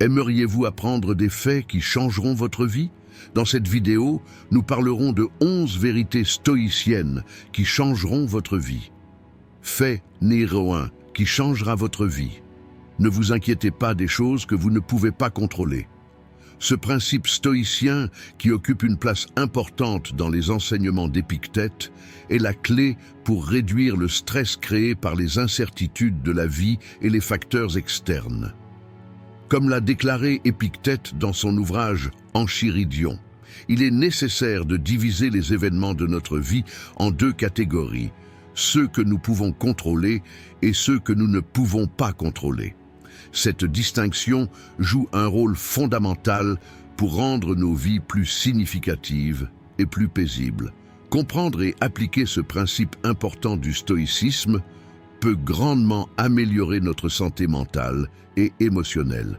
Aimeriez-vous apprendre des faits qui changeront votre vie? Dans cette vidéo, nous parlerons de 11 vérités stoïciennes qui changeront votre vie. Fait numéro 1 qui changera votre vie. Ne vous inquiétez pas des choses que vous ne pouvez pas contrôler. Ce principe stoïcien, qui occupe une place importante dans les enseignements d'Épictète, est la clé pour réduire le stress créé par les incertitudes de la vie et les facteurs externes. Comme l'a déclaré Épictète dans son ouvrage Enchiridion, il est nécessaire de diviser les événements de notre vie en deux catégories, ceux que nous pouvons contrôler et ceux que nous ne pouvons pas contrôler. Cette distinction joue un rôle fondamental pour rendre nos vies plus significatives et plus paisibles. Comprendre et appliquer ce principe important du stoïcisme peut grandement améliorer notre santé mentale et émotionnelle.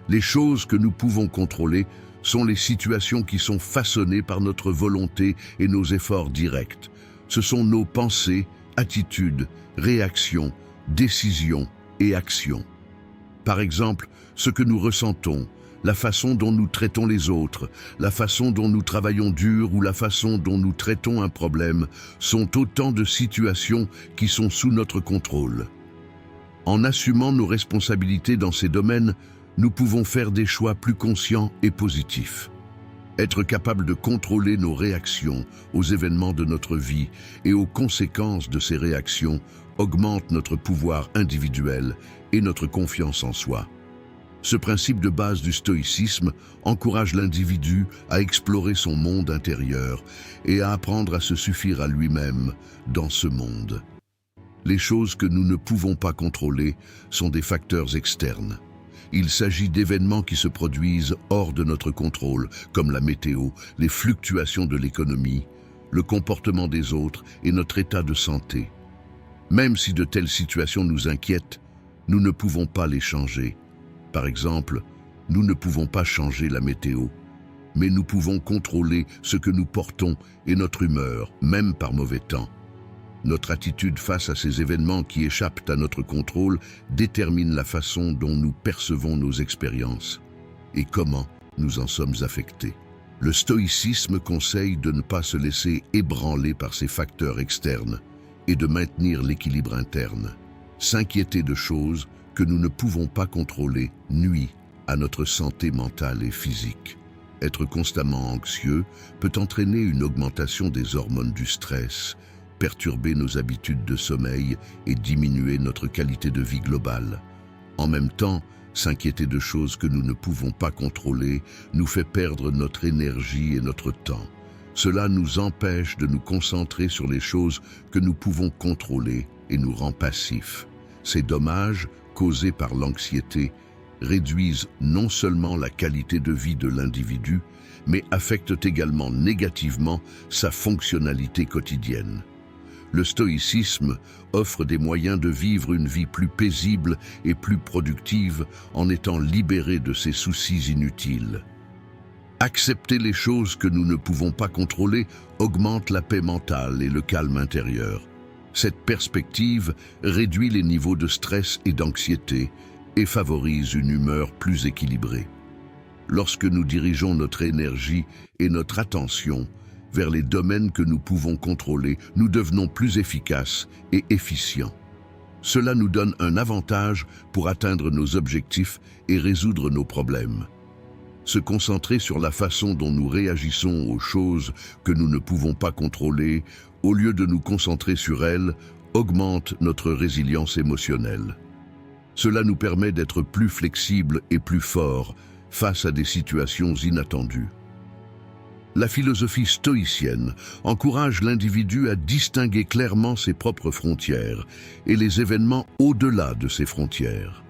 Les choses que nous pouvons contrôler sont les situations qui sont façonnées par notre volonté et nos efforts directs. Ce sont nos pensées, attitudes, réactions, décisions et actions. Par exemple, ce que nous ressentons, la façon dont nous traitons les autres, la façon dont nous travaillons dur ou la façon dont nous traitons un problème sont autant de situations qui sont sous notre contrôle. En assumant nos responsabilités dans ces domaines, nous pouvons faire des choix plus conscients et positifs. Être capable de contrôler nos réactions aux événements de notre vie et aux conséquences de ces réactions augmente notre pouvoir individuel et notre confiance en soi. Ce principe de base du stoïcisme encourage l'individu à explorer son monde intérieur et à apprendre à se suffire à lui-même dans ce monde. Les choses que nous ne pouvons pas contrôler sont des facteurs externes. Il s'agit d'événements qui se produisent hors de notre contrôle, comme la météo, les fluctuations de l'économie, le comportement des autres et notre état de santé. Même si de telles situations nous inquiètent, nous ne pouvons pas les changer. Par exemple, nous ne pouvons pas changer la météo, mais nous pouvons contrôler ce que nous portons et notre humeur, même par mauvais temps. Notre attitude face à ces événements qui échappent à notre contrôle détermine la façon dont nous percevons nos expériences et comment nous en sommes affectés. Le stoïcisme conseille de ne pas se laisser ébranler par ces facteurs externes et de maintenir l'équilibre interne. S'inquiéter de choses que nous ne pouvons pas contrôler nuit à notre santé mentale et physique. Être constamment anxieux peut entraîner une augmentation des hormones du stress, perturber nos habitudes de sommeil et diminuer notre qualité de vie globale. En même temps, s'inquiéter de choses que nous ne pouvons pas contrôler nous fait perdre notre énergie et notre temps. Cela nous empêche de nous concentrer sur les choses que nous pouvons contrôler et nous rend passifs. Ces dommages, causés par l'anxiété, réduisent non seulement la qualité de vie de l'individu, mais affectent également négativement sa fonctionnalité quotidienne. Le stoïcisme offre des moyens de vivre une vie plus paisible et plus productive en étant libéré de ces soucis inutiles. Accepter les choses que nous ne pouvons pas contrôler augmente la paix mentale et le calme intérieur. Cette perspective réduit les niveaux de stress et d'anxiété et favorise une humeur plus équilibrée. Lorsque nous dirigeons notre énergie et notre attention vers les domaines que nous pouvons contrôler, nous devenons plus efficaces et efficients. Cela nous donne un avantage pour atteindre nos objectifs et résoudre nos problèmes. Se concentrer sur la façon dont nous réagissons aux choses que nous ne pouvons pas contrôler, au lieu de nous concentrer sur elles, augmente notre résilience émotionnelle. Cela nous permet d'être plus flexibles et plus forts face à des situations inattendues. La philosophie stoïcienne encourage l'individu à distinguer clairement ses propres frontières et les événements au-delà de ces frontières.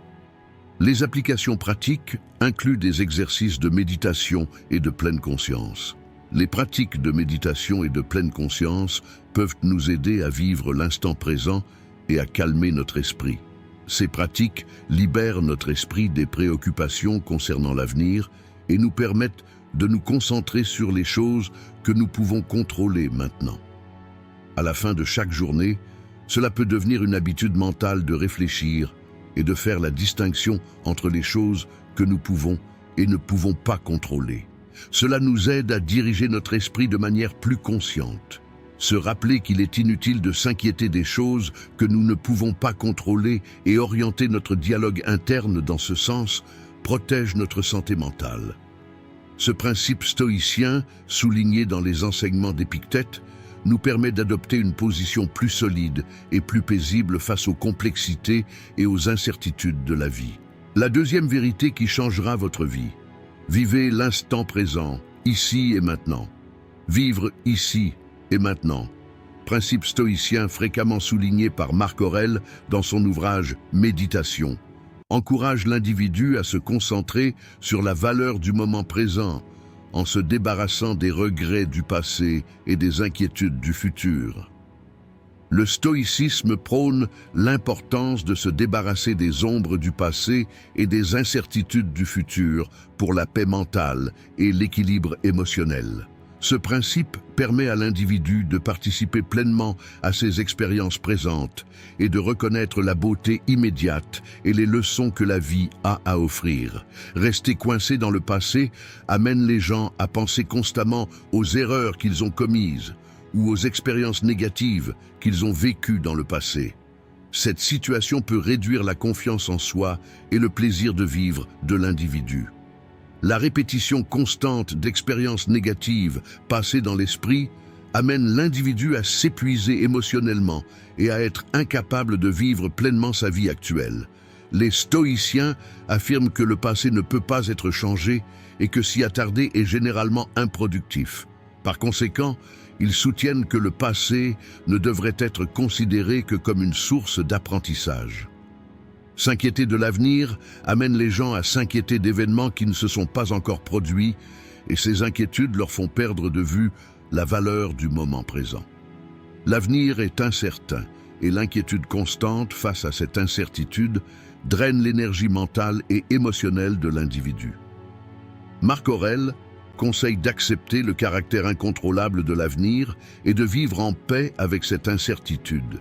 Les applications pratiques incluent des exercices de méditation et de pleine conscience. Les pratiques de méditation et de pleine conscience peuvent nous aider à vivre l'instant présent et à calmer notre esprit. Ces pratiques libèrent notre esprit des préoccupations concernant l'avenir et nous permettent de nous concentrer sur les choses que nous pouvons contrôler maintenant. À la fin de chaque journée, cela peut devenir une habitude mentale de réfléchir et de faire la distinction entre les choses que nous pouvons et ne pouvons pas contrôler. Cela nous aide à diriger notre esprit de manière plus consciente. Se rappeler qu'il est inutile de s'inquiéter des choses que nous ne pouvons pas contrôler et orienter notre dialogue interne dans ce sens protège notre santé mentale. Ce principe stoïcien, souligné dans les enseignements d'Épictète, nous permet d'adopter une position plus solide et plus paisible face aux complexités et aux incertitudes de la vie. La deuxième vérité qui changera votre vie. Vivez l'instant présent, ici et maintenant. Vivre ici et maintenant. Principe stoïcien fréquemment souligné par Marc Aurèle dans son ouvrage « Méditation », encourage l'individu à se concentrer sur la valeur du moment présent, en se débarrassant des regrets du passé et des inquiétudes du futur. Le stoïcisme prône l'importance de se débarrasser des ombres du passé et des incertitudes du futur pour la paix mentale et l'équilibre émotionnel. Ce principe permet à l'individu de participer pleinement à ses expériences présentes et de reconnaître la beauté immédiate et les leçons que la vie a à offrir. Rester coincé dans le passé amène les gens à penser constamment aux erreurs qu'ils ont commises ou aux expériences négatives qu'ils ont vécues dans le passé. Cette situation peut réduire la confiance en soi et le plaisir de vivre de l'individu. La répétition constante d'expériences négatives passées dans l'esprit amène l'individu à s'épuiser émotionnellement et à être incapable de vivre pleinement sa vie actuelle. Les stoïciens affirment que le passé ne peut pas être changé et que s'y attarder est généralement improductif. Par conséquent, ils soutiennent que le passé ne devrait être considéré que comme une source d'apprentissage. S'inquiéter de l'avenir amène les gens à s'inquiéter d'événements qui ne se sont pas encore produits et ces inquiétudes leur font perdre de vue la valeur du moment présent. L'avenir est incertain et l'inquiétude constante face à cette incertitude draine l'énergie mentale et émotionnelle de l'individu. Marc Aurèle conseille d'accepter le caractère incontrôlable de l'avenir et de vivre en paix avec cette incertitude.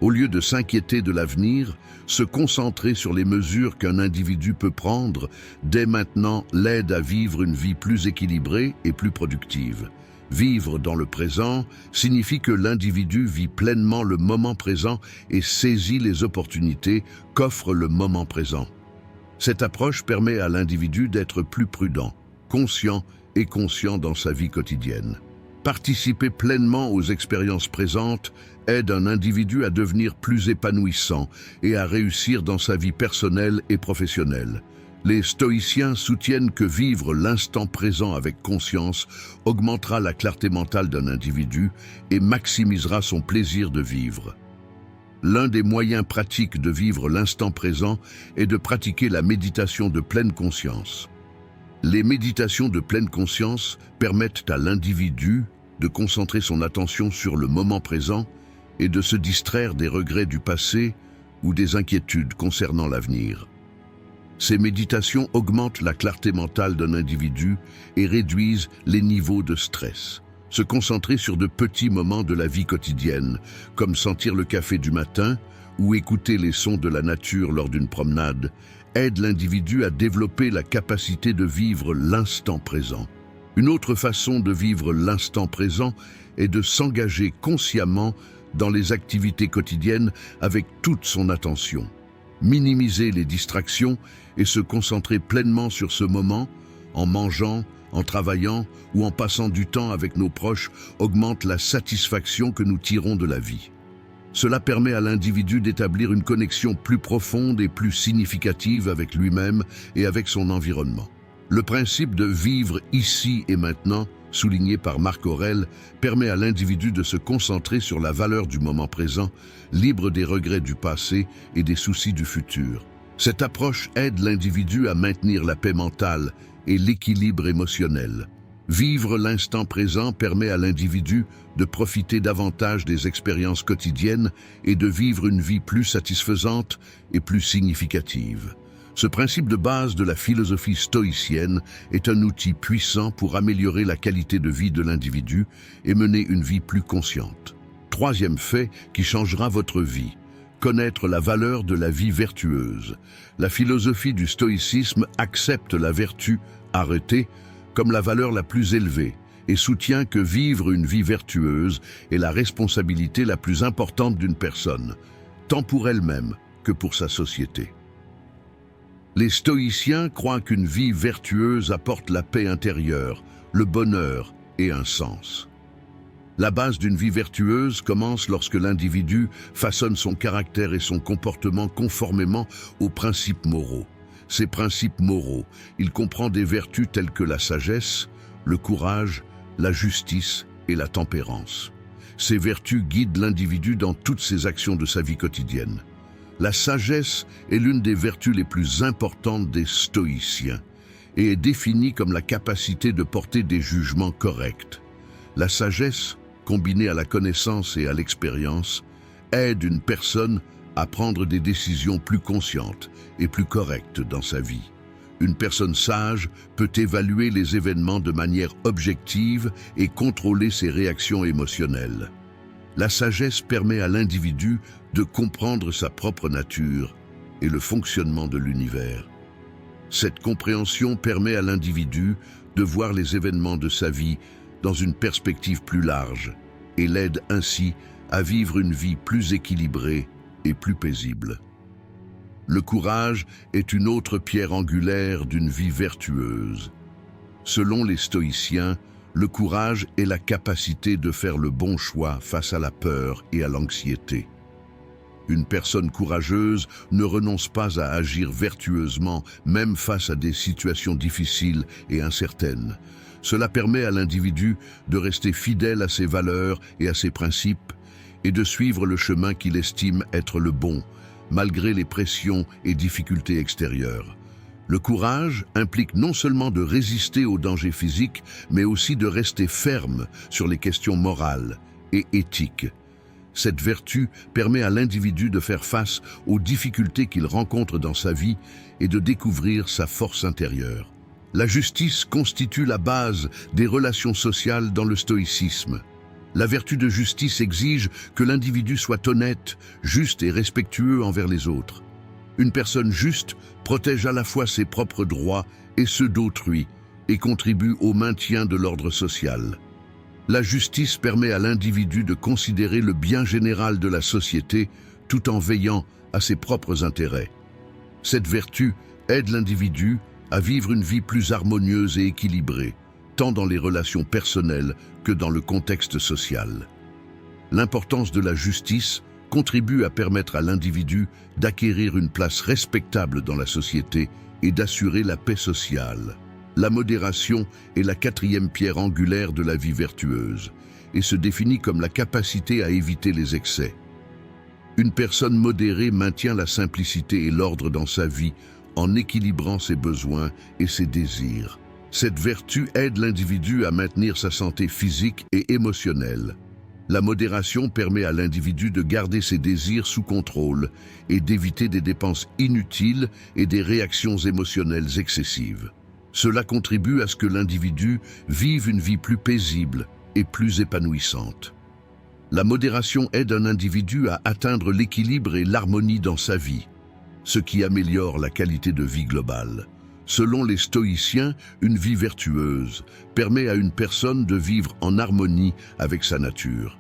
Au lieu de s'inquiéter de l'avenir, se concentrer sur les mesures qu'un individu peut prendre dès maintenant l'aide à vivre une vie plus équilibrée et plus productive. Vivre dans le présent signifie que l'individu vit pleinement le moment présent et saisit les opportunités qu'offre le moment présent. Cette approche permet à l'individu d'être plus prudent, conscient et conscient dans sa vie quotidienne. Participer pleinement aux expériences présentes aide un individu à devenir plus épanouissant et à réussir dans sa vie personnelle et professionnelle. Les stoïciens soutiennent que vivre l'instant présent avec conscience augmentera la clarté mentale d'un individu et maximisera son plaisir de vivre. L'un des moyens pratiques de vivre l'instant présent est de pratiquer la méditation de pleine conscience. Les méditations de pleine conscience permettent à l'individu de concentrer son attention sur le moment présent et de se distraire des regrets du passé ou des inquiétudes concernant l'avenir. Ces méditations augmentent la clarté mentale d'un individu et réduisent les niveaux de stress. Se concentrer sur de petits moments de la vie quotidienne, comme sentir le café du matin ou écouter les sons de la nature lors d'une promenade, aide l'individu à développer la capacité de vivre l'instant présent. Une autre façon de vivre l'instant présent est de s'engager consciemment dans les activités quotidiennes avec toute son attention. Minimiser les distractions et se concentrer pleinement sur ce moment, en mangeant, en travaillant ou en passant du temps avec nos proches, augmente la satisfaction que nous tirons de la vie. Cela permet à l'individu d'établir une connexion plus profonde et plus significative avec lui-même et avec son environnement. Le principe de vivre ici et maintenant, souligné par Marc Aurèle, permet à l'individu de se concentrer sur la valeur du moment présent, libre des regrets du passé et des soucis du futur. Cette approche aide l'individu à maintenir la paix mentale et l'équilibre émotionnel. Vivre l'instant présent permet à l'individu de profiter davantage des expériences quotidiennes et de vivre une vie plus satisfaisante et plus significative. Ce principe de base de la philosophie stoïcienne est un outil puissant pour améliorer la qualité de vie de l'individu et mener une vie plus consciente. Troisième fait qui changera votre vie. connaître la valeur de la vie vertueuse. La philosophie du stoïcisme accepte la vertu arrêtée comme la valeur la plus élevée et soutient que vivre une vie vertueuse est la responsabilité la plus importante d'une personne, tant pour elle-même que pour sa société. Les stoïciens croient qu'une vie vertueuse apporte la paix intérieure, le bonheur et un sens. La base d'une vie vertueuse commence lorsque l'individu façonne son caractère et son comportement conformément aux principes moraux. Ces principes moraux, il comprend des vertus telles que la sagesse, le courage, la justice et la tempérance. Ces vertus guident l'individu dans toutes ses actions de sa vie quotidienne. La sagesse est l'une des vertus les plus importantes des stoïciens et est définie comme la capacité de porter des jugements corrects. La sagesse, combinée à la connaissance et à l'expérience, aide une personne à prendre des décisions plus conscientes et plus correctes dans sa vie. Une personne sage peut évaluer les événements de manière objective et contrôler ses réactions émotionnelles. La sagesse permet à l'individu de comprendre sa propre nature et le fonctionnement de l'univers. Cette compréhension permet à l'individu de voir les événements de sa vie dans une perspective plus large et l'aide ainsi à vivre une vie plus équilibrée et plus paisible. Le courage est une autre pierre angulaire d'une vie vertueuse. Selon les stoïciens, le courage est la capacité de faire le bon choix face à la peur et à l'anxiété. Une personne courageuse ne renonce pas à agir vertueusement, même face à des situations difficiles et incertaines. Cela permet à l'individu de rester fidèle à ses valeurs et à ses principes et de suivre le chemin qu'il estime être le bon, malgré les pressions et difficultés extérieures. Le courage implique non seulement de résister aux dangers physiques, mais aussi de rester ferme sur les questions morales et éthiques. Cette vertu permet à l'individu de faire face aux difficultés qu'il rencontre dans sa vie et de découvrir sa force intérieure. La justice constitue la base des relations sociales dans le stoïcisme. La vertu de justice exige que l'individu soit honnête, juste et respectueux envers les autres. Une personne juste protège à la fois ses propres droits et ceux d'autrui et contribue au maintien de l'ordre social. La justice permet à l'individu de considérer le bien général de la société tout en veillant à ses propres intérêts. Cette vertu aide l'individu à vivre une vie plus harmonieuse et équilibrée, tant dans les relations personnelles que dans le contexte social. L'importance de la justice contribue à permettre à l'individu d'acquérir une place respectable dans la société et d'assurer la paix sociale. La modération est la quatrième pierre angulaire de la vie vertueuse et se définit comme la capacité à éviter les excès. Une personne modérée maintient la simplicité et l'ordre dans sa vie en équilibrant ses besoins et ses désirs. Cette vertu aide l'individu à maintenir sa santé physique et émotionnelle. La modération permet à l'individu de garder ses désirs sous contrôle et d'éviter des dépenses inutiles et des réactions émotionnelles excessives. Cela contribue à ce que l'individu vive une vie plus paisible et plus épanouissante. La modération aide un individu à atteindre l'équilibre et l'harmonie dans sa vie, ce qui améliore la qualité de vie globale. Selon les stoïciens, une vie vertueuse permet à une personne de vivre en harmonie avec sa nature.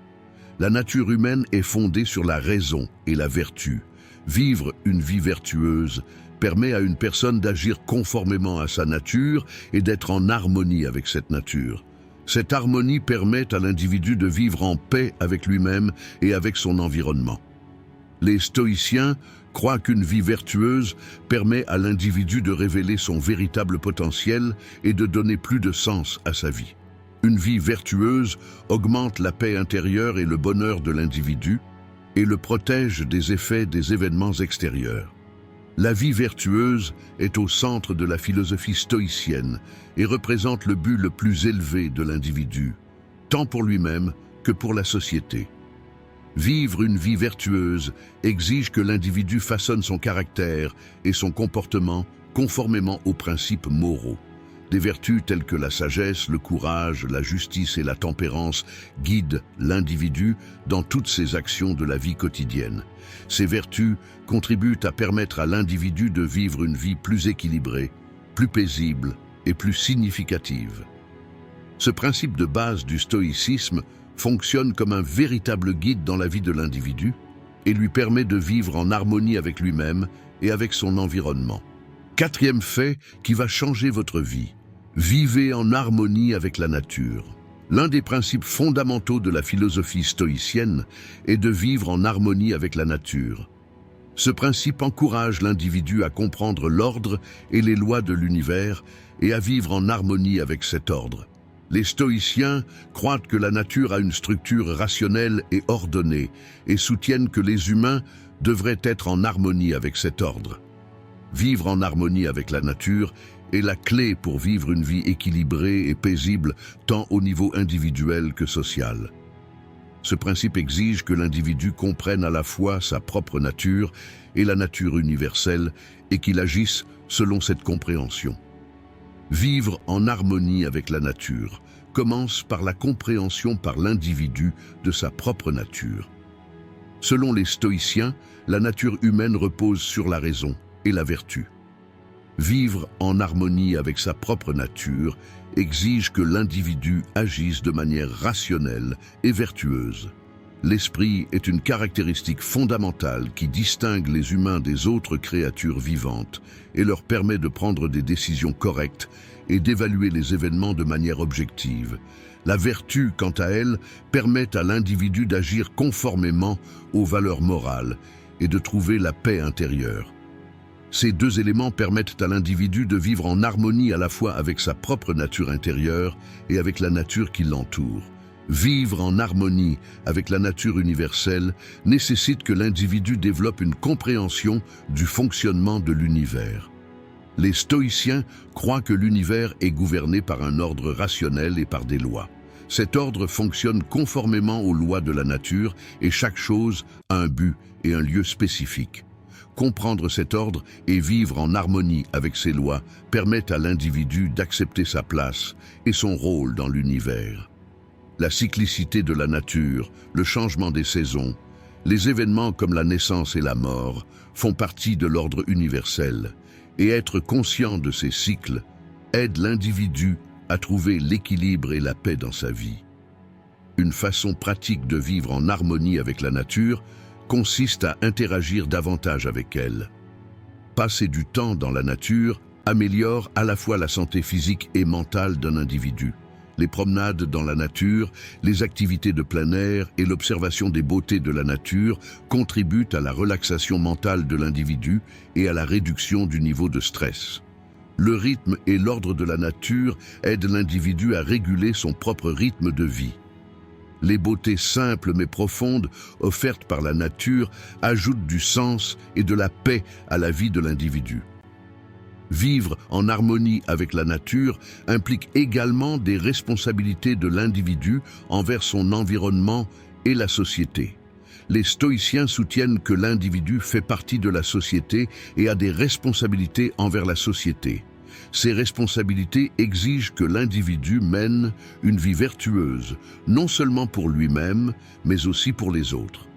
La nature humaine est fondée sur la raison et la vertu. Vivre une vie vertueuse permet à une personne d'agir conformément à sa nature et d'être en harmonie avec cette nature. Cette harmonie permet à l'individu de vivre en paix avec lui-même et avec son environnement. Les stoïciens croient qu'une vie vertueuse permet à l'individu de révéler son véritable potentiel et de donner plus de sens à sa vie. Une vie vertueuse augmente la paix intérieure et le bonheur de l'individu et le protège des effets des événements extérieurs. La vie vertueuse est au centre de la philosophie stoïcienne et représente le but le plus élevé de l'individu, tant pour lui-même que pour la société. Vivre une vie vertueuse exige que l'individu façonne son caractère et son comportement conformément aux principes moraux. Des vertus telles que la sagesse, le courage, la justice et la tempérance guident l'individu dans toutes ses actions de la vie quotidienne. Ces vertus contribuent à permettre à l'individu de vivre une vie plus équilibrée, plus paisible et plus significative. Ce principe de base du stoïcisme fonctionne comme un véritable guide dans la vie de l'individu et lui permet de vivre en harmonie avec lui-même et avec son environnement. Quatrième fait qui va changer votre vie. Vivez en harmonie avec la nature. L'un des principes fondamentaux de la philosophie stoïcienne est de vivre en harmonie avec la nature. Ce principe encourage l'individu à comprendre l'ordre et les lois de l'univers et à vivre en harmonie avec cet ordre. Les stoïciens croient que la nature a une structure rationnelle et ordonnée et soutiennent que les humains devraient être en harmonie avec cet ordre. Vivre en harmonie avec la nature est la clé pour vivre une vie équilibrée et paisible tant au niveau individuel que social. Ce principe exige que l'individu comprenne à la fois sa propre nature et la nature universelle et qu'il agisse selon cette compréhension. Vivre en harmonie avec la nature commence par la compréhension par l'individu de sa propre nature. Selon les stoïciens, la nature humaine repose sur la raison et la vertu. Vivre en harmonie avec sa propre nature exige que l'individu agisse de manière rationnelle et vertueuse. L'esprit est une caractéristique fondamentale qui distingue les humains des autres créatures vivantes et leur permet de prendre des décisions correctes et d'évaluer les événements de manière objective. La vertu, quant à elle, permet à l'individu d'agir conformément aux valeurs morales et de trouver la paix intérieure. Ces deux éléments permettent à l'individu de vivre en harmonie à la fois avec sa propre nature intérieure et avec la nature qui l'entoure. Vivre en harmonie avec la nature universelle nécessite que l'individu développe une compréhension du fonctionnement de l'univers. Les stoïciens croient que l'univers est gouverné par un ordre rationnel et par des lois. Cet ordre fonctionne conformément aux lois de la nature et chaque chose a un but et un lieu spécifique. Comprendre cet ordre et vivre en harmonie avec ces lois permettent à l'individu d'accepter sa place et son rôle dans l'univers. La cyclicité de la nature, le changement des saisons, les événements comme la naissance et la mort font partie de l'ordre universel et être conscient de ces cycles aide l'individu à trouver l'équilibre et la paix dans sa vie. Une façon pratique de vivre en harmonie avec la nature consiste à interagir davantage avec elle. Passer du temps dans la nature améliore à la fois la santé physique et mentale d'un individu. Les promenades dans la nature, les activités de plein air et l'observation des beautés de la nature contribuent à la relaxation mentale de l'individu et à la réduction du niveau de stress. Le rythme et l'ordre de la nature aident l'individu à réguler son propre rythme de vie. Les beautés simples mais profondes offertes par la nature ajoutent du sens et de la paix à la vie de l'individu. Vivre en harmonie avec la nature implique également des responsabilités de l'individu envers son environnement et la société. Les stoïciens soutiennent que l'individu fait partie de la société et a des responsabilités envers la société. Ces responsabilités exigent que l'individu mène une vie vertueuse, non seulement pour lui-même, mais aussi pour les autres.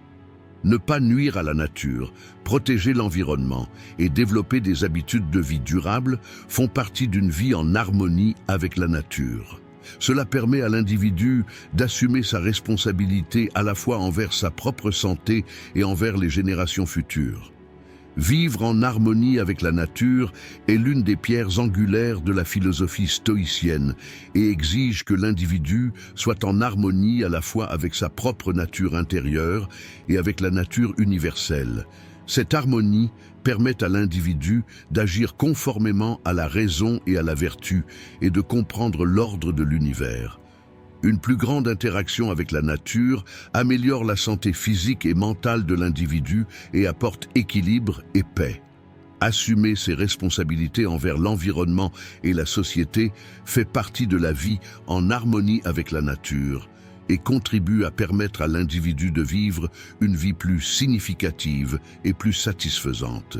Ne pas nuire à la nature, protéger l'environnement et développer des habitudes de vie durables font partie d'une vie en harmonie avec la nature. Cela permet à l'individu d'assumer sa responsabilité à la fois envers sa propre santé et envers les générations futures. Vivre en harmonie avec la nature est l'une des pierres angulaires de la philosophie stoïcienne et exige que l'individu soit en harmonie à la fois avec sa propre nature intérieure et avec la nature universelle. Cette harmonie permet à l'individu d'agir conformément à la raison et à la vertu et de comprendre l'ordre de l'univers. Une plus grande interaction avec la nature améliore la santé physique et mentale de l'individu et apporte équilibre et paix. Assumer ses responsabilités envers l'environnement et la société fait partie de la vie en harmonie avec la nature et contribue à permettre à l'individu de vivre une vie plus significative et plus satisfaisante.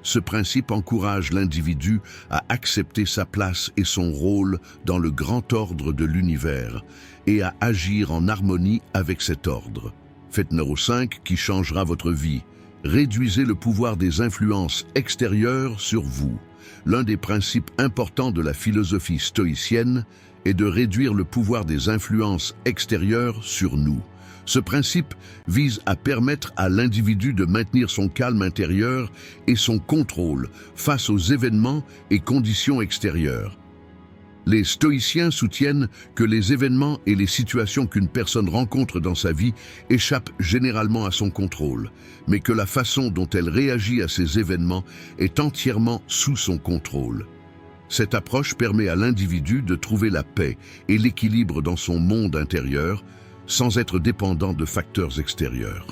Ce principe encourage l'individu à accepter sa place et son rôle dans le grand ordre de l'univers et à agir en harmonie avec cet ordre. Fait numéro 5 qui changera votre vie. Réduisez le pouvoir des influences extérieures sur vous. L'un des principes importants de la philosophie stoïcienne est de réduire le pouvoir des influences extérieures sur nous. Ce principe vise à permettre à l'individu de maintenir son calme intérieur et son contrôle face aux événements et conditions extérieures. Les stoïciens soutiennent que les événements et les situations qu'une personne rencontre dans sa vie échappent généralement à son contrôle, mais que la façon dont elle réagit à ces événements est entièrement sous son contrôle. Cette approche permet à l'individu de trouver la paix et l'équilibre dans son monde intérieur, sans être dépendant de facteurs extérieurs.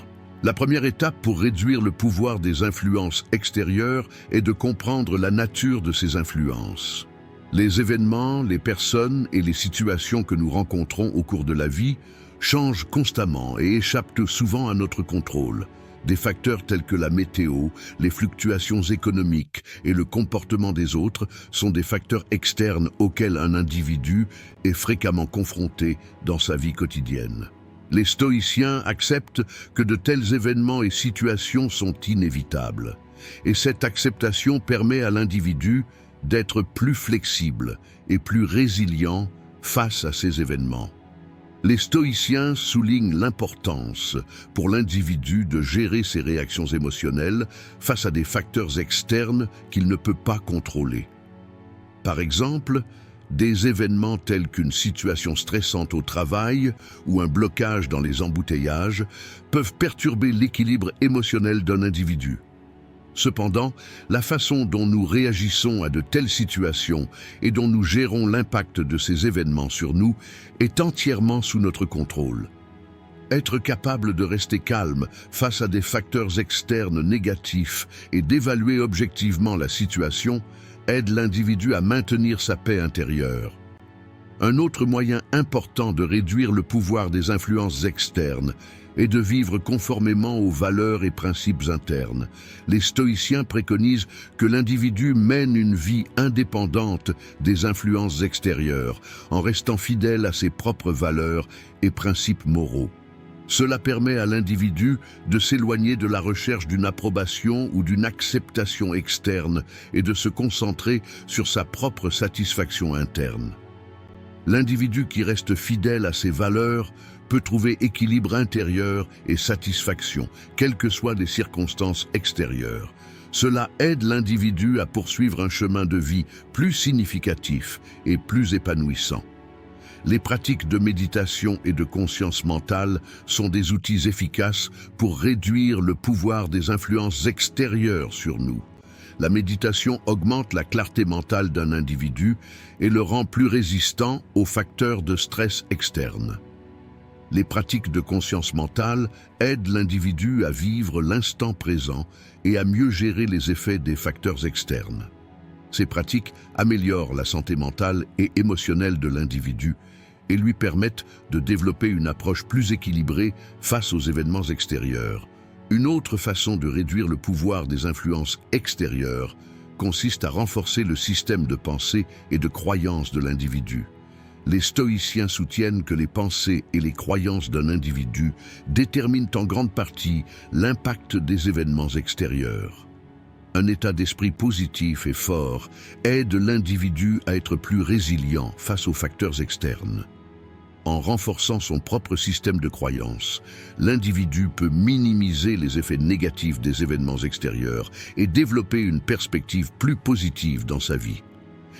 La première étape pour réduire le pouvoir des influences extérieures est de comprendre la nature de ces influences. Les événements, les personnes et les situations que nous rencontrons au cours de la vie changent constamment et échappent souvent à notre contrôle. Des facteurs tels que la météo, les fluctuations économiques et le comportement des autres sont des facteurs externes auxquels un individu est fréquemment confronté dans sa vie quotidienne. Les stoïciens acceptent que de tels événements et situations sont inévitables. Et cette acceptation permet à l'individu d'être plus flexible et plus résilient face à ces événements. Les stoïciens soulignent l'importance pour l'individu de gérer ses réactions émotionnelles face à des facteurs externes qu'il ne peut pas contrôler. Par exemple, des événements tels qu'une situation stressante au travail ou un blocage dans les embouteillages peuvent perturber l'équilibre émotionnel d'un individu. Cependant, la façon dont nous réagissons à de telles situations et dont nous gérons l'impact de ces événements sur nous est entièrement sous notre contrôle. Être capable de rester calme face à des facteurs externes négatifs et d'évaluer objectivement la situation aide l'individu à maintenir sa paix intérieure. Un autre moyen important de réduire le pouvoir des influences externes est de vivre conformément aux valeurs et principes internes. Les stoïciens préconisent que l'individu mène une vie indépendante des influences extérieures, en restant fidèle à ses propres valeurs et principes moraux. Cela permet à l'individu de s'éloigner de la recherche d'une approbation ou d'une acceptation externe et de se concentrer sur sa propre satisfaction interne. L'individu qui reste fidèle à ses valeurs peut trouver équilibre intérieur et satisfaction, quelles que soient les circonstances extérieures. Cela aide l'individu à poursuivre un chemin de vie plus significatif et plus épanouissant. Les pratiques de méditation et de conscience mentale sont des outils efficaces pour réduire le pouvoir des influences extérieures sur nous. La méditation augmente la clarté mentale d'un individu et le rend plus résistant aux facteurs de stress externes. Les pratiques de conscience mentale aident l'individu à vivre l'instant présent et à mieux gérer les effets des facteurs externes. Ces pratiques améliorent la santé mentale et émotionnelle de l'individu et lui permettent de développer une approche plus équilibrée face aux événements extérieurs. Une autre façon de réduire le pouvoir des influences extérieures consiste à renforcer le système de pensée et de croyance de l'individu. Les stoïciens soutiennent que les pensées et les croyances d'un individu déterminent en grande partie l'impact des événements extérieurs. Un état d'esprit positif et fort aide l'individu à être plus résilient face aux facteurs externes. En renforçant son propre système de croyances, l'individu peut minimiser les effets négatifs des événements extérieurs et développer une perspective plus positive dans sa vie.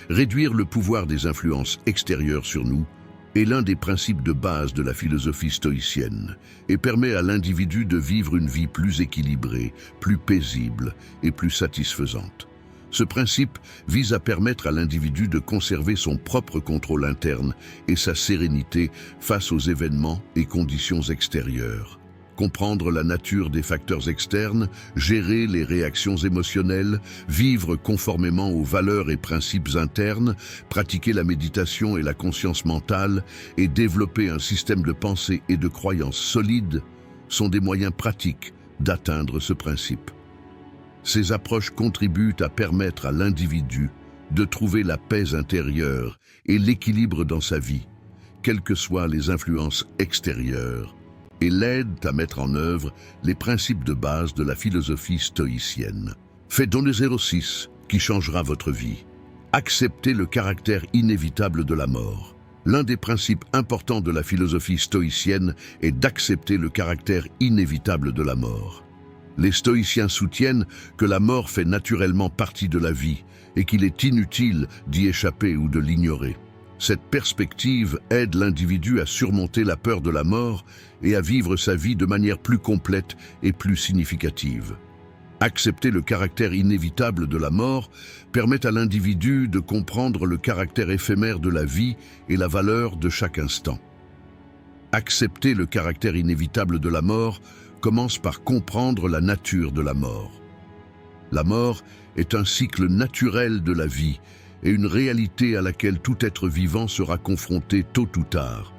Réduire le pouvoir des influences extérieures sur nous est l'un des principes de base de la philosophie stoïcienne et permet à l'individu de vivre une vie plus équilibrée, plus paisible et plus satisfaisante. Ce principe vise à permettre à l'individu de conserver son propre contrôle interne et sa sérénité face aux événements et conditions extérieures. Comprendre la nature des facteurs externes, gérer les réactions émotionnelles, vivre conformément aux valeurs et principes internes, pratiquer la méditation et la conscience mentale et développer un système de pensée et de croyances solides sont des moyens pratiques d'atteindre ce principe. Ces approches contribuent à permettre à l'individu de trouver la paix intérieure et l'équilibre dans sa vie, quelles que soient les influences extérieures, et l'aident à mettre en œuvre les principes de base de la philosophie stoïcienne. Faites donc le 06 qui changera votre vie. Acceptez le caractère inévitable de la mort. L'un des principes importants de la philosophie stoïcienne est d'accepter le caractère inévitable de la mort. Les stoïciens soutiennent que la mort fait naturellement partie de la vie et qu'il est inutile d'y échapper ou de l'ignorer. Cette perspective aide l'individu à surmonter la peur de la mort et à vivre sa vie de manière plus complète et plus significative. Accepter le caractère inévitable de la mort permet à l'individu de comprendre le caractère éphémère de la vie et la valeur de chaque instant. Accepter le caractère inévitable de la mort commence par comprendre la nature de la mort. La mort est un cycle naturel de la vie et une réalité à laquelle tout être vivant sera confronté tôt ou tard.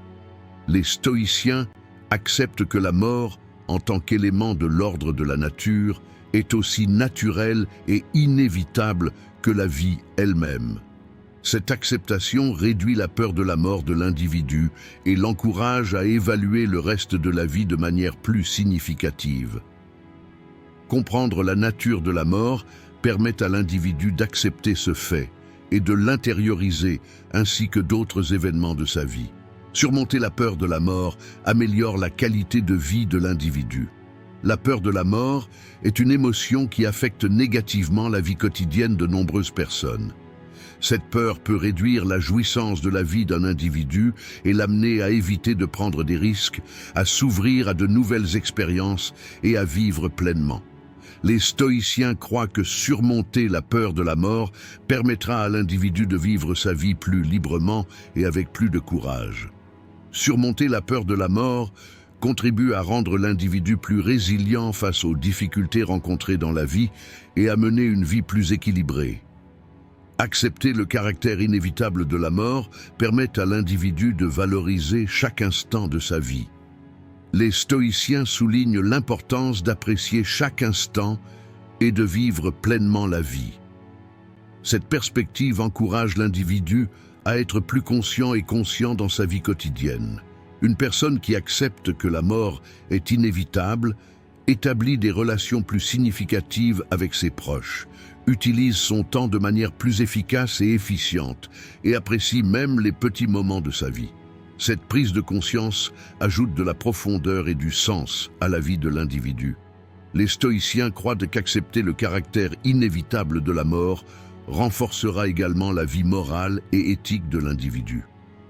Les stoïciens acceptent que la mort, en tant qu'élément de l'ordre de la nature, est aussi naturelle et inévitable que la vie elle-même. Cette acceptation réduit la peur de la mort de l'individu et l'encourage à évaluer le reste de la vie de manière plus significative. Comprendre la nature de la mort permet à l'individu d'accepter ce fait et de l'intérioriser ainsi que d'autres événements de sa vie. Surmonter la peur de la mort améliore la qualité de vie de l'individu. La peur de la mort est une émotion qui affecte négativement la vie quotidienne de nombreuses personnes. Cette peur peut réduire la jouissance de la vie d'un individu et l'amener à éviter de prendre des risques, à s'ouvrir à de nouvelles expériences et à vivre pleinement. Les stoïciens croient que surmonter la peur de la mort permettra à l'individu de vivre sa vie plus librement et avec plus de courage. Surmonter la peur de la mort contribue à rendre l'individu plus résilient face aux difficultés rencontrées dans la vie et à mener une vie plus équilibrée. Accepter le caractère inévitable de la mort permet à l'individu de valoriser chaque instant de sa vie. Les stoïciens soulignent l'importance d'apprécier chaque instant et de vivre pleinement la vie. Cette perspective encourage l'individu à être plus conscient et conscient dans sa vie quotidienne. Une personne qui accepte que la mort est inévitable établit des relations plus significatives avec ses proches, utilise son temps de manière plus efficace et efficiente et apprécie même les petits moments de sa vie. Cette prise de conscience ajoute de la profondeur et du sens à la vie de l'individu. Les stoïciens croient qu'accepter le caractère inévitable de la mort renforcera également la vie morale et éthique de l'individu.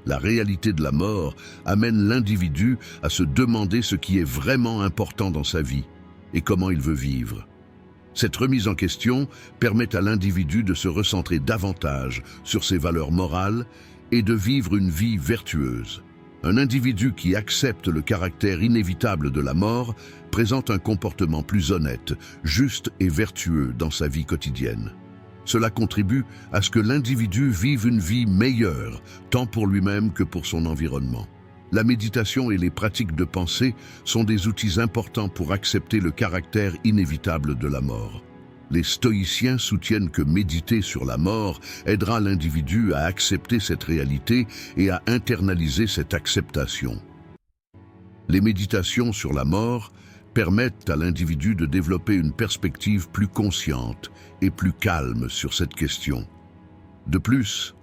La réalité de la mort amène l'individu à se demander ce qui est vraiment important dans sa vie et comment il veut vivre. Cette remise en question permet à l'individu de se recentrer davantage sur ses valeurs morales et de vivre une vie vertueuse. Un individu qui accepte le caractère inévitable de la mort présente un comportement plus honnête, juste et vertueux dans sa vie quotidienne. Cela contribue à ce que l'individu vive une vie meilleure, tant pour lui-même que pour son environnement. La méditation et les pratiques de pensée sont des outils importants pour accepter le caractère inévitable de la mort. Les stoïciens soutiennent que méditer sur la mort aidera l'individu à accepter cette réalité et à internaliser cette acceptation. Les méditations sur la mort permettent à l'individu de développer une perspective plus consciente et plus calme sur cette question. De plus,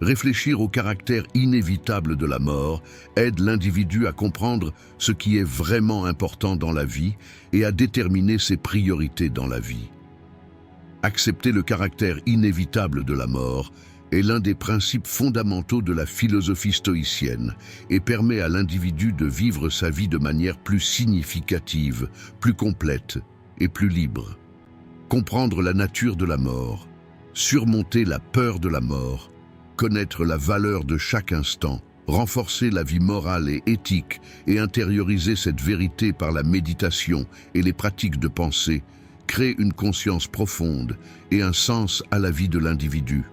réfléchir au caractère inévitable de la mort aide l'individu à comprendre ce qui est vraiment important dans la vie et à déterminer ses priorités dans la vie. Accepter le caractère inévitable de la mort est l'un des principes fondamentaux de la philosophie stoïcienne et permet à l'individu de vivre sa vie de manière plus significative, plus complète et plus libre. Comprendre la nature de la mort, surmonter la peur de la mort, connaître la valeur de chaque instant, renforcer la vie morale et éthique et intérioriser cette vérité par la méditation et les pratiques de pensée crée une conscience profonde et un sens à la vie de l'individu.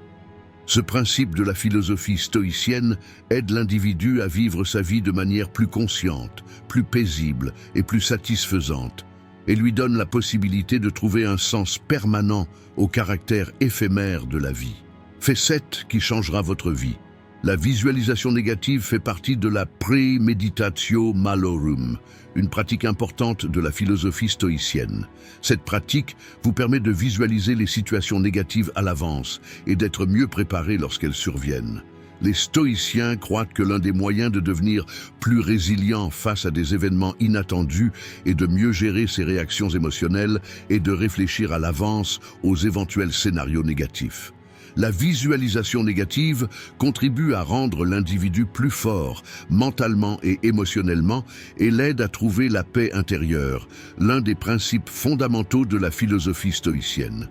Ce principe de la philosophie stoïcienne aide l'individu à vivre sa vie de manière plus consciente, plus paisible et plus satisfaisante, et lui donne la possibilité de trouver un sens permanent au caractère éphémère de la vie. Fait 7 qui changera votre vie. La visualisation négative fait partie de la premeditatio malorum, une pratique importante de la philosophie stoïcienne. Cette pratique vous permet de visualiser les situations négatives à l'avance et d'être mieux préparé lorsqu'elles surviennent. Les stoïciens croient que l'un des moyens de devenir plus résilient face à des événements inattendus et de mieux gérer ses réactions émotionnelles est de réfléchir à l'avance aux éventuels scénarios négatifs. La visualisation négative contribue à rendre l'individu plus fort, mentalement et émotionnellement, et l'aide à trouver la paix intérieure, l'un des principes fondamentaux de la philosophie stoïcienne.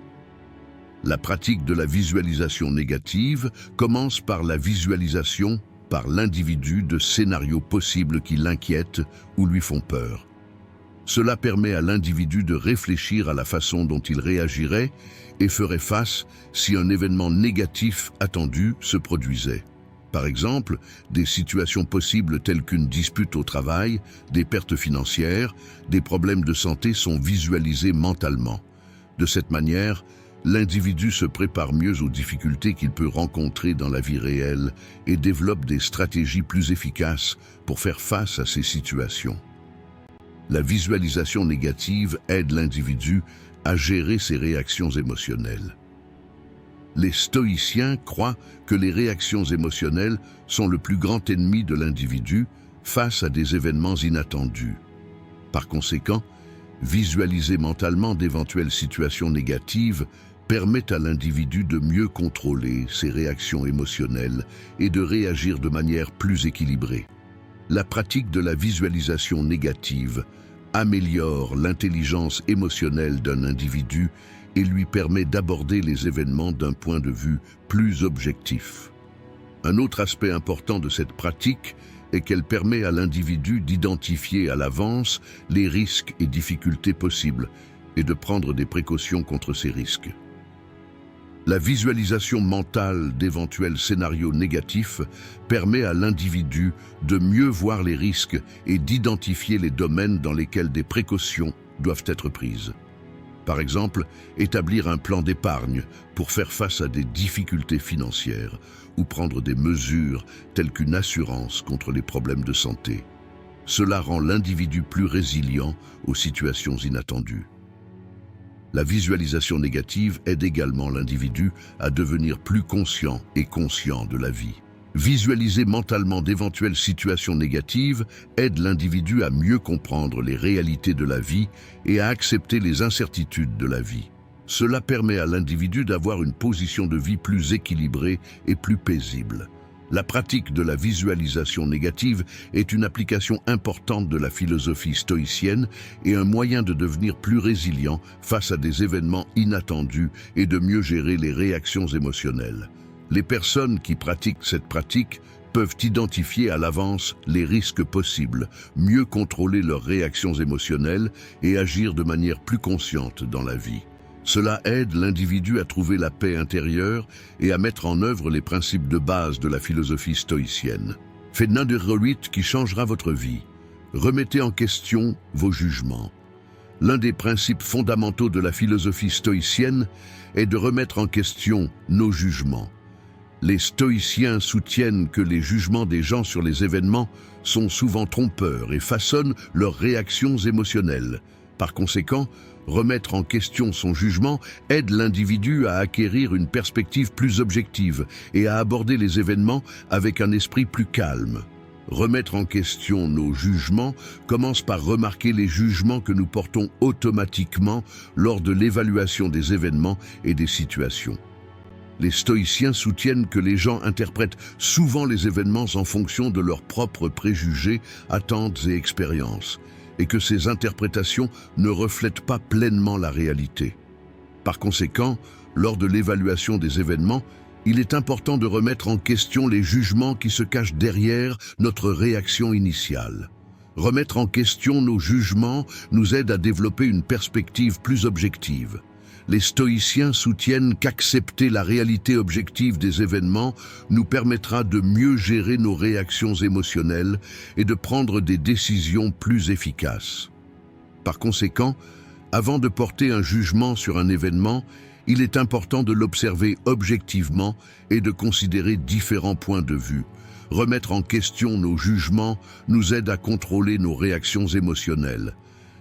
La pratique de la visualisation négative commence par la visualisation par l'individu de scénarios possibles qui l'inquiètent ou lui font peur. Cela permet à l'individu de réfléchir à la façon dont il réagirait et ferait face si un événement négatif attendu se produisait. Par exemple, des situations possibles telles qu'une dispute au travail, des pertes financières, des problèmes de santé sont visualisés mentalement. De cette manière, l'individu se prépare mieux aux difficultés qu'il peut rencontrer dans la vie réelle et développe des stratégies plus efficaces pour faire face à ces situations. La visualisation négative aide l'individu à gérer ses réactions émotionnelles. Les stoïciens croient que les réactions émotionnelles sont le plus grand ennemi de l'individu face à des événements inattendus. Par conséquent, visualiser mentalement d'éventuelles situations négatives permet à l'individu de mieux contrôler ses réactions émotionnelles et de réagir de manière plus équilibrée. La pratique de la visualisation négative améliore l'intelligence émotionnelle d'un individu et lui permet d'aborder les événements d'un point de vue plus objectif. Un autre aspect important de cette pratique est qu'elle permet à l'individu d'identifier à l'avance les risques et difficultés possibles et de prendre des précautions contre ces risques. La visualisation mentale d'éventuels scénarios négatifs permet à l'individu de mieux voir les risques et d'identifier les domaines dans lesquels des précautions doivent être prises. Par exemple, établir un plan d'épargne pour faire face à des difficultés financières ou prendre des mesures telles qu'une assurance contre les problèmes de santé. Cela rend l'individu plus résilient aux situations inattendues. La visualisation négative aide également l'individu à devenir plus conscient et conscient de la vie. Visualiser mentalement d'éventuelles situations négatives aide l'individu à mieux comprendre les réalités de la vie et à accepter les incertitudes de la vie. Cela permet à l'individu d'avoir une position de vie plus équilibrée et plus paisible. La pratique de la visualisation négative est une application importante de la philosophie stoïcienne et un moyen de devenir plus résilient face à des événements inattendus et de mieux gérer les réactions émotionnelles. Les personnes qui pratiquent cette pratique peuvent identifier à l'avance les risques possibles, mieux contrôler leurs réactions émotionnelles et agir de manière plus consciente dans la vie. Cela aide l'individu à trouver la paix intérieure et à mettre en œuvre les principes de base de la philosophie stoïcienne. Fait numéro 8 qui changera votre vie. Remettez en question vos jugements. L'un des principes fondamentaux de la philosophie stoïcienne est de remettre en question nos jugements. Les stoïciens soutiennent que les jugements des gens sur les événements sont souvent trompeurs et façonnent leurs réactions émotionnelles. Par conséquent, remettre en question son jugement aide l'individu à acquérir une perspective plus objective et à aborder les événements avec un esprit plus calme. Remettre en question nos jugements commence par remarquer les jugements que nous portons automatiquement lors de l'évaluation des événements et des situations. Les stoïciens soutiennent que les gens interprètent souvent les événements en fonction de leurs propres préjugés, attentes et expériences, et que ces interprétations ne reflètent pas pleinement la réalité. Par conséquent, lors de l'évaluation des événements, il est important de remettre en question les jugements qui se cachent derrière notre réaction initiale. Remettre en question nos jugements nous aide à développer une perspective plus objective. Les stoïciens soutiennent qu'accepter la réalité objective des événements nous permettra de mieux gérer nos réactions émotionnelles et de prendre des décisions plus efficaces. Par conséquent, Avant de porter un jugement sur un événement, il est important de l'observer objectivement et de considérer différents points de vue. Remettre en question nos jugements nous aide à contrôler nos réactions émotionnelles.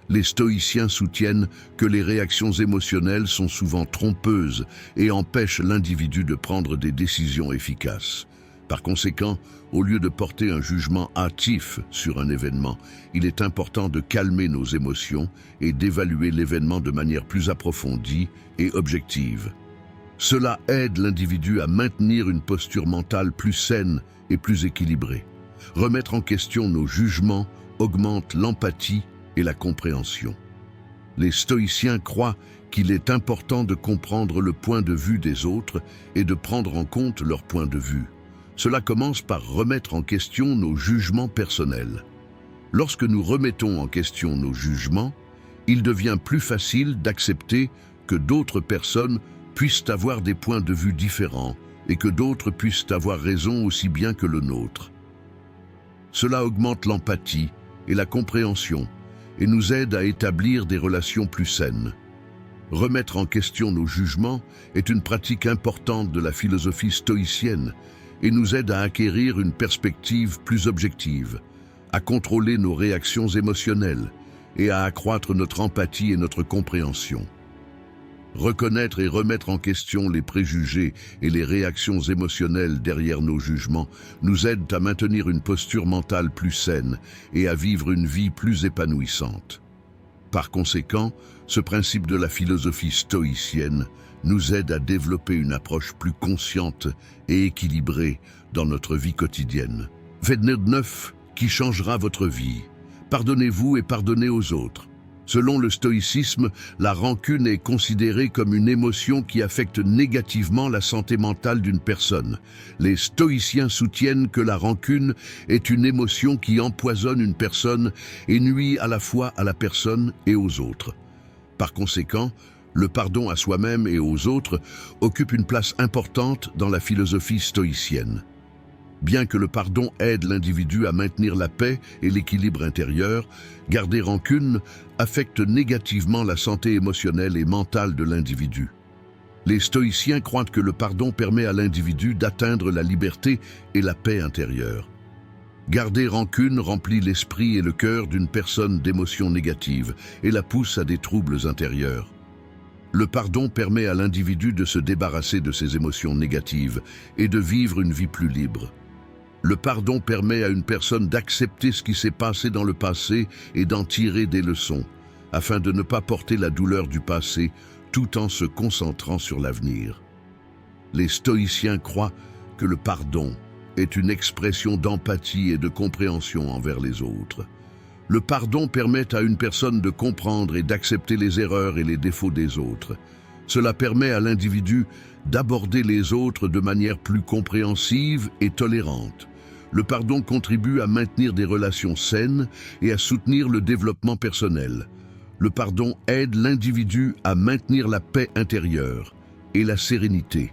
Les stoïciens soutiennent que les réactions émotionnelles sont souvent trompeuses et empêchent l'individu de prendre des décisions efficaces. Par conséquent, au lieu de porter un jugement hâtif sur un événement, il est important de calmer nos émotions et d'évaluer l'événement de manière plus approfondie et objective. Cela aide l'individu à maintenir une posture mentale plus saine et plus équilibrée. Remettre en question nos jugements augmente l'empathie et la compréhension. Les stoïciens croient qu'il est important de comprendre le point de vue des autres et de prendre en compte leur point de vue. Cela commence par remettre en question nos jugements personnels. Lorsque nous remettons en question nos jugements, il devient plus facile d'accepter que d'autres personnes puissent avoir des points de vue différents et que d'autres puissent avoir raison aussi bien que le nôtre. Cela augmente l'empathie et la compréhension et nous aide à établir des relations plus saines. Remettre en question nos jugements est une pratique importante de la philosophie stoïcienne et nous aide à acquérir une perspective plus objective, à contrôler nos réactions émotionnelles et à accroître notre empathie et notre compréhension. Reconnaître et remettre en question les préjugés et les réactions émotionnelles derrière nos jugements nous aide à maintenir une posture mentale plus saine et à vivre une vie plus épanouissante. Par conséquent, ce principe de la philosophie stoïcienne nous aide à développer une approche plus consciente et équilibrée dans notre vie quotidienne. Faites-ne de neuf qui changera votre vie. Pardonnez-vous et pardonnez aux autres. Selon le stoïcisme, la rancune est considérée comme une émotion qui affecte négativement la santé mentale d'une personne. Les stoïciens soutiennent que la rancune est une émotion qui empoisonne une personne et nuit à la fois à la personne et aux autres. Par conséquent, le pardon à soi-même et aux autres occupe une place importante dans la philosophie stoïcienne. Bien que le pardon aide l'individu à maintenir la paix et l'équilibre intérieur, garder rancune affecte négativement la santé émotionnelle et mentale de l'individu. Les stoïciens croient que le pardon permet à l'individu d'atteindre la liberté et la paix intérieure. Garder rancune remplit l'esprit et le cœur d'une personne d'émotions négatives et la pousse à des troubles intérieurs. Le pardon permet à l'individu de se débarrasser de ses émotions négatives et de vivre une vie plus libre. Le pardon permet à une personne d'accepter ce qui s'est passé dans le passé et d'en tirer des leçons, afin de ne pas porter la douleur du passé tout en se concentrant sur l'avenir. Les stoïciens croient que le pardon est une expression d'empathie et de compréhension envers les autres. Le pardon permet à une personne de comprendre et d'accepter les erreurs et les défauts des autres. Cela permet à l'individu d'aborder les autres de manière plus compréhensive et tolérante. Le pardon contribue à maintenir des relations saines et à soutenir le développement personnel. Le pardon aide l'individu à maintenir la paix intérieure et la sérénité.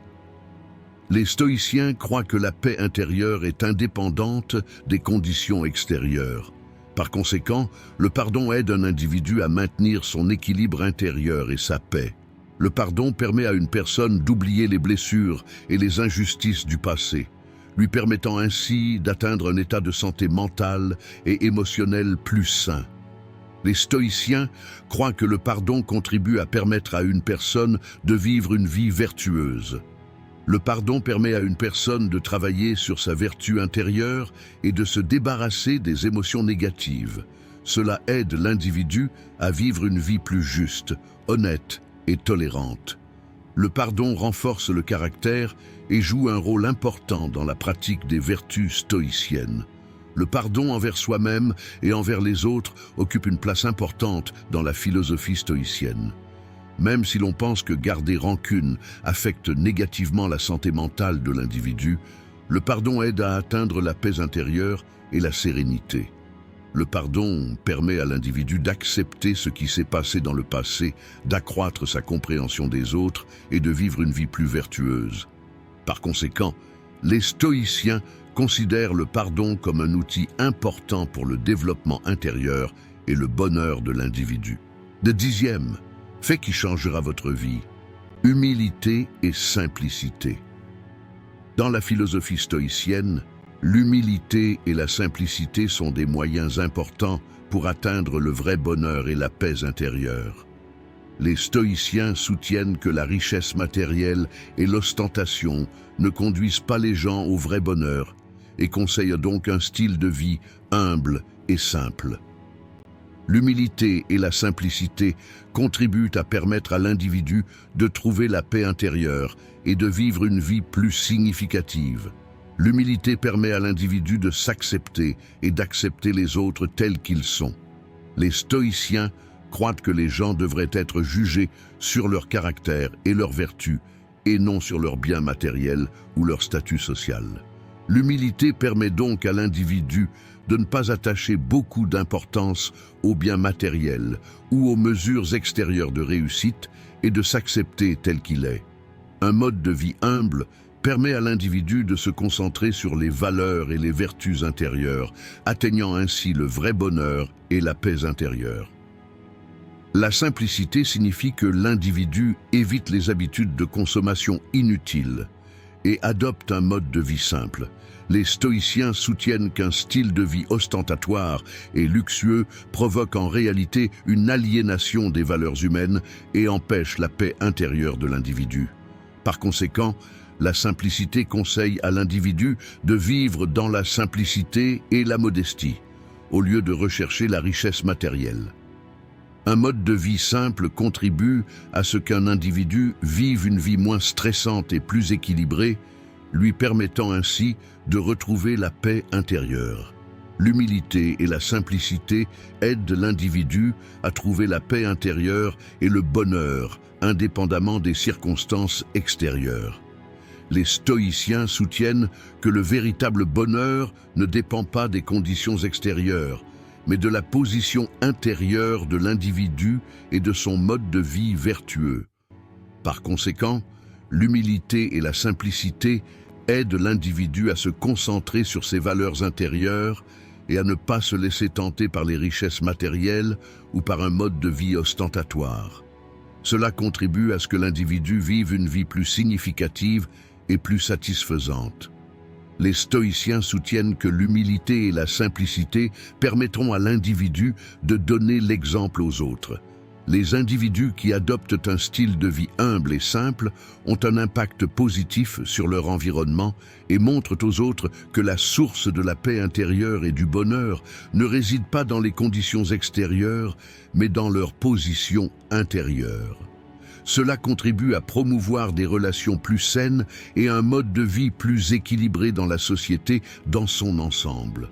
Les stoïciens croient que la paix intérieure est indépendante des conditions extérieures. Par conséquent, le pardon aide un individu à maintenir son équilibre intérieur et sa paix. Le pardon permet à une personne d'oublier les blessures et les injustices du passé, lui permettant ainsi d'atteindre un état de santé mentale et émotionnelle plus sain. Les stoïciens croient que le pardon contribue à permettre à une personne de vivre une vie vertueuse. Le pardon permet à une personne de travailler sur sa vertu intérieure et de se débarrasser des émotions négatives. Cela aide l'individu à vivre une vie plus juste, honnête et tolérante. Le pardon renforce le caractère et joue un rôle important dans la pratique des vertus stoïciennes. Le pardon envers soi-même et envers les autres occupe une place importante dans la philosophie stoïcienne. Même si l'on pense que garder rancune affecte négativement la santé mentale de l'individu, le pardon aide à atteindre la paix intérieure et la sérénité. Le pardon permet à l'individu d'accepter ce qui s'est passé dans le passé, d'accroître sa compréhension des autres et de vivre une vie plus vertueuse. Par conséquent, les stoïciens considèrent le pardon comme un outil important pour le développement intérieur et le bonheur de l'individu. De 10e, fait qui changera votre vie. Humilité et simplicité. Dans la philosophie stoïcienne, l'humilité et la simplicité sont des moyens importants pour atteindre le vrai bonheur et la paix intérieure. Les stoïciens soutiennent que la richesse matérielle et l'ostentation ne conduisent pas les gens au vrai bonheur et conseillent donc un style de vie humble et simple. L'humilité et la simplicité contribuent à permettre à l'individu de trouver la paix intérieure et de vivre une vie plus significative. L'humilité permet à l'individu de s'accepter et d'accepter les autres tels qu'ils sont. Les stoïciens croient que les gens devraient être jugés sur leur caractère et leurs vertus, et non sur leurs biens matériels ou leur statut social. L'humilité permet donc à l'individu de ne pas attacher beaucoup d'importance aux biens matériels ou aux mesures extérieures de réussite et de s'accepter tel qu'il est. Un mode de vie humble permet à l'individu de se concentrer sur les valeurs et les vertus intérieures, atteignant ainsi le vrai bonheur et la paix intérieure. La simplicité signifie que l'individu évite les habitudes de consommation inutiles et adopte un mode de vie simple. Les stoïciens soutiennent qu'un style de vie ostentatoire et luxueux provoque en réalité une aliénation des valeurs humaines et empêche la paix intérieure de l'individu. Par conséquent, la simplicité conseille à l'individu de vivre dans la simplicité et la modestie, au lieu de rechercher la richesse matérielle. Un mode de vie simple contribue à ce qu'un individu vive une vie moins stressante et plus équilibrée, lui permettant ainsi de retrouver la paix intérieure. L'humilité et la simplicité aident l'individu à trouver la paix intérieure et le bonheur, indépendamment des circonstances extérieures. Les stoïciens soutiennent que le véritable bonheur ne dépend pas des conditions extérieures, mais de la position intérieure de l'individu et de son mode de vie vertueux. Par conséquent, l'humilité et la simplicité aident l'individu à se concentrer sur ses valeurs intérieures et à ne pas se laisser tenter par les richesses matérielles ou par un mode de vie ostentatoire. Cela contribue à ce que l'individu vive une vie plus significative et plus satisfaisante. Les stoïciens soutiennent que l'humilité et la simplicité permettront à l'individu de donner l'exemple aux autres. Les individus qui adoptent un style de vie humble et simple ont un impact positif sur leur environnement et montrent aux autres que la source de la paix intérieure et du bonheur ne réside pas dans les conditions extérieures, mais dans leur position intérieure. Cela contribue à promouvoir des relations plus saines et un mode de vie plus équilibré dans la société dans son ensemble.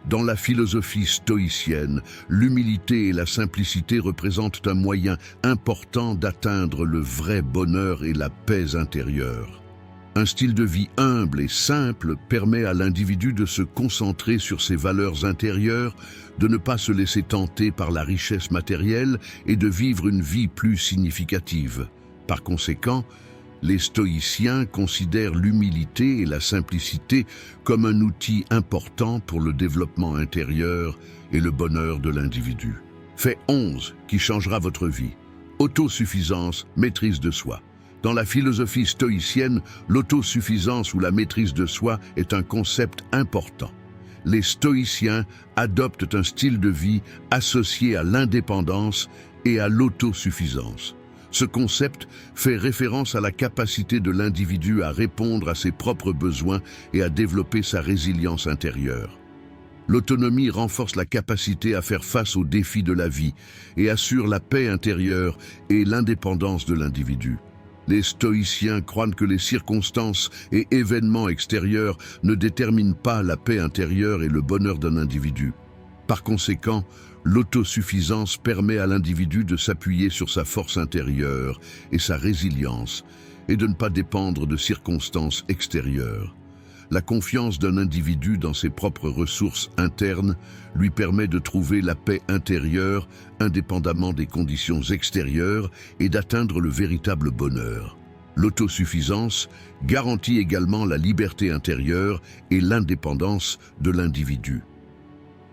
Dans la philosophie stoïcienne, l'humilité et la simplicité représentent un moyen important d'atteindre le vrai bonheur et la paix intérieure. Un style de vie humble et simple permet à l'individu de se concentrer sur ses valeurs intérieures, de ne pas se laisser tenter par la richesse matérielle et de vivre une vie plus significative. Par conséquent, les stoïciens considèrent l'humilité et la simplicité comme un outil important pour le développement intérieur et le bonheur de l'individu. Fait 11 qui changera votre vie. Autosuffisance, maîtrise de soi. Dans la philosophie stoïcienne, l'autosuffisance ou la maîtrise de soi est un concept important. Les stoïciens adoptent un style de vie associé à l'indépendance et à l'autosuffisance. Ce concept fait référence à la capacité de l'individu à répondre à ses propres besoins et à développer sa résilience intérieure. L'autonomie renforce la capacité à faire face aux défis de la vie et assure la paix intérieure et l'indépendance de l'individu. Les stoïciens croient que les circonstances et événements extérieurs ne déterminent pas la paix intérieure et le bonheur d'un individu. Par conséquent, l'autosuffisance permet à l'individu de s'appuyer sur sa force intérieure et sa résilience et de ne pas dépendre de circonstances extérieures. La confiance d'un individu dans ses propres ressources internes lui permet de trouver la paix intérieure indépendamment des conditions extérieures et d'atteindre le véritable bonheur. L'autosuffisance garantit également la liberté intérieure et l'indépendance de l'individu.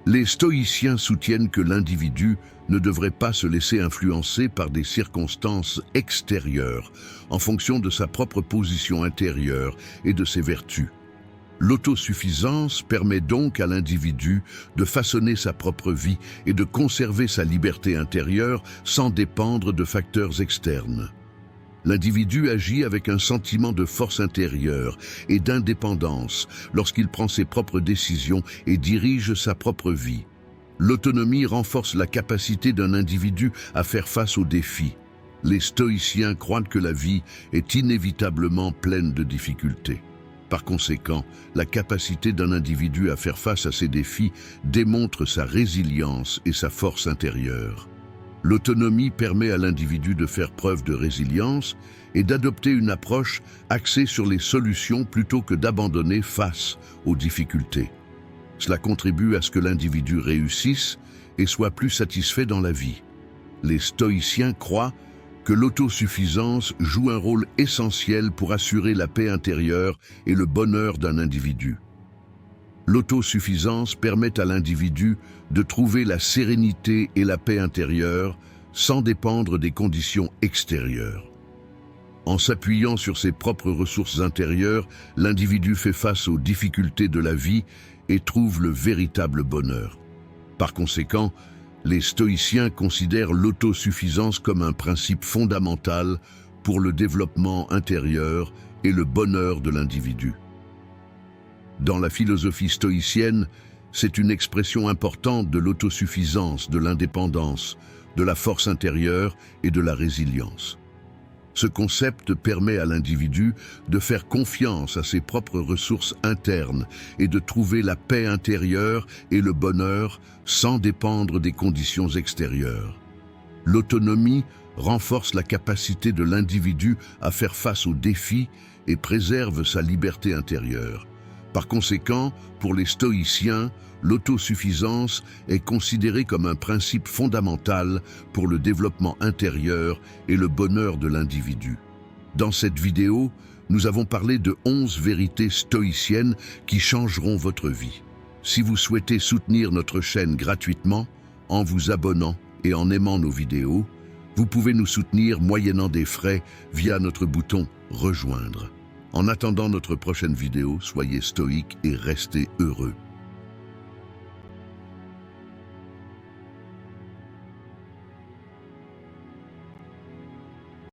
Les stoïciens soutiennent que l'individu ne devrait pas se laisser influencer par des circonstances extérieures en fonction de sa propre position intérieure et de ses vertus. L'autosuffisance permet donc à l'individu de façonner sa propre vie et de conserver sa liberté intérieure sans dépendre de facteurs externes. L'individu agit avec un sentiment de force intérieure et d'indépendance lorsqu'il prend ses propres décisions et dirige sa propre vie. L'autonomie renforce la capacité d'un individu à faire face aux défis. Les stoïciens croient que la vie est inévitablement pleine de difficultés. Par conséquent, la capacité d'un individu à faire face à ces défis démontre sa résilience et sa force intérieure. L'autonomie permet à l'individu de faire preuve de résilience et d'adopter une approche axée sur les solutions plutôt que d'abandonner face aux difficultés. Cela contribue à ce que l'individu réussisse et soit plus satisfait dans la vie. Les stoïciens croient que l'autosuffisance joue un rôle essentiel pour assurer la paix intérieure et le bonheur d'un individu. L'autosuffisance permet à l'individu de trouver la sérénité et la paix intérieure sans dépendre des conditions extérieures. En s'appuyant sur ses propres ressources intérieures, l'individu fait face aux difficultés de la vie et trouve le véritable bonheur. Par conséquent, les stoïciens considèrent l'autosuffisance comme un principe fondamental pour le développement intérieur et le bonheur de l'individu. Dans la philosophie stoïcienne, c'est une expression importante de l'autosuffisance, de l'indépendance, de la force intérieure et de la résilience. Ce concept permet à l'individu de faire confiance à ses propres ressources internes et de trouver la paix intérieure et le bonheur sans dépendre des conditions extérieures. L'autonomie renforce la capacité de l'individu à faire face aux défis et préserve sa liberté intérieure. Par conséquent, pour les stoïciens, l'autosuffisance est considérée comme un principe fondamental pour le développement intérieur et le bonheur de l'individu. Dans cette vidéo, nous avons parlé de 11 vérités stoïciennes qui changeront votre vie. Si vous souhaitez soutenir notre chaîne gratuitement, en vous abonnant et en aimant nos vidéos, vous pouvez nous soutenir moyennant des frais via notre bouton « Rejoindre ». En attendant notre prochaine vidéo, soyez stoïques et restez heureux.